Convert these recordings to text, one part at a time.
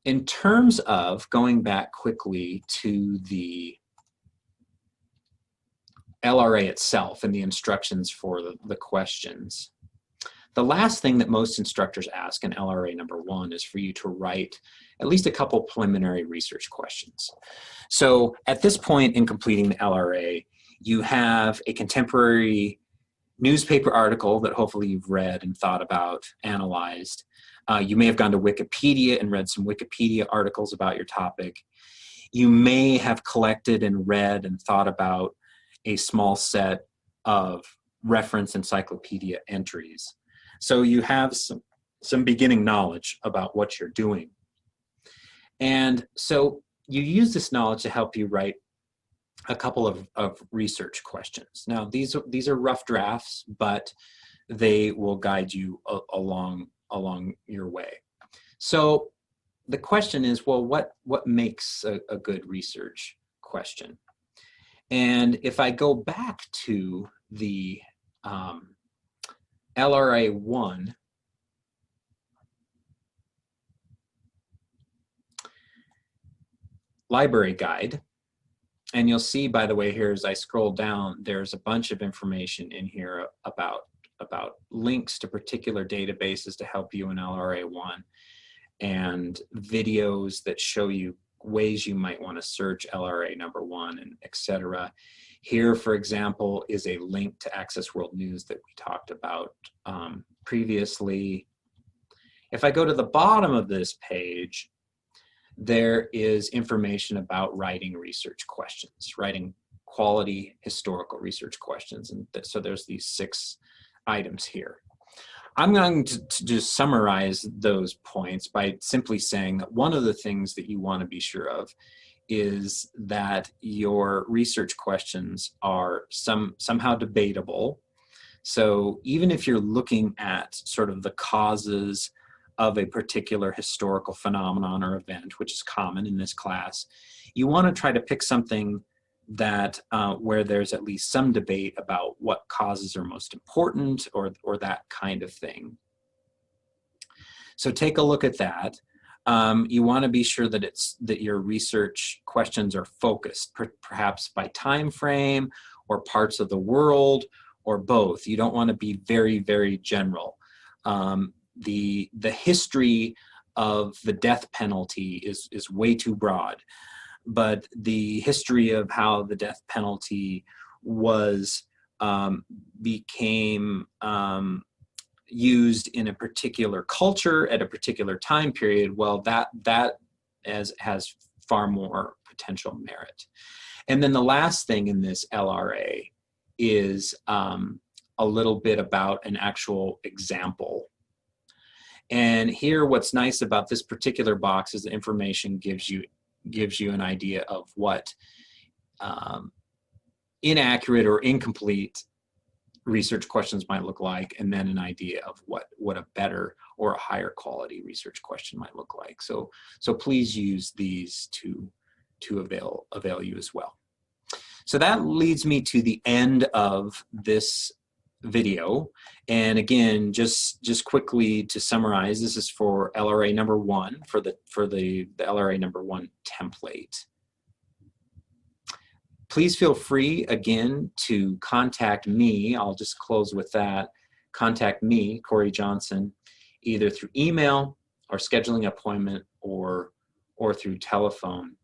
in terms of going back quickly to the LRA itself and the instructions for the questions, the last thing that most instructors ask in LRA number 1 is for you to write at least a couple preliminary research questions. So at this point in completing the LRA, you have a contemporary newspaper article that hopefully you've read and thought about, analyzed. You may have gone to Wikipedia and read some Wikipedia articles about your topic. You may have collected and read and thought about a small set of reference encyclopedia entries. So you have some beginning knowledge about what you're doing. And so you use this knowledge to help you write a couple of research questions. Now, these are rough drafts, but they will guide you along your way. So the question is, well, what makes a good research question? And if I go back to the LRA 1, library guide, and you'll see, by the way, here as I scroll down, there's a bunch of information in here about links to particular databases to help you in LRA 1, and videos that show you ways you might want to search LRA number 1, and etc. Here, for example, is a link to Access World News that we talked about previously. If I go to the bottom of this page, there is information about writing research questions, writing quality historical research questions. And so there's these 6 items here. I'm going to just summarize those points by simply saying that one of the things that you want to be sure of is that your research questions are somehow debatable. So even if you're looking at sort of the causes of a particular historical phenomenon or event, which is common in this class, you want to try to pick something that where there's at least some debate about what causes are most important, or that kind of thing. So take a look at that. You want to be sure that your research questions are focused, perhaps by time frame or parts of the world or both. You don't want to be very, very general. The history of the death penalty is way too broad, but the history of how the death penalty was became used in a particular culture at a particular time period, well, that has far more potential merit. And then the last thing in this LRA is a little bit about an actual example. And here, what's nice about this particular box is the information gives you an idea of what inaccurate or incomplete research questions might look like, and then an idea of what a better or a higher quality research question might look like. So please use these to avail you as well. So that leads me to the end of this video. And again, just quickly to summarize, this is for LRA number 1, for the LRA number 1 template. Please feel free, again, to contact me. I'll just close with that. Contact me, Corey Johnson, either through email or scheduling appointment, or through telephone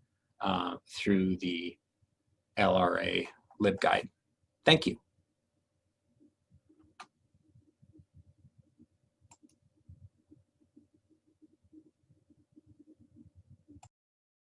through the LRA LibGuide. Thank you.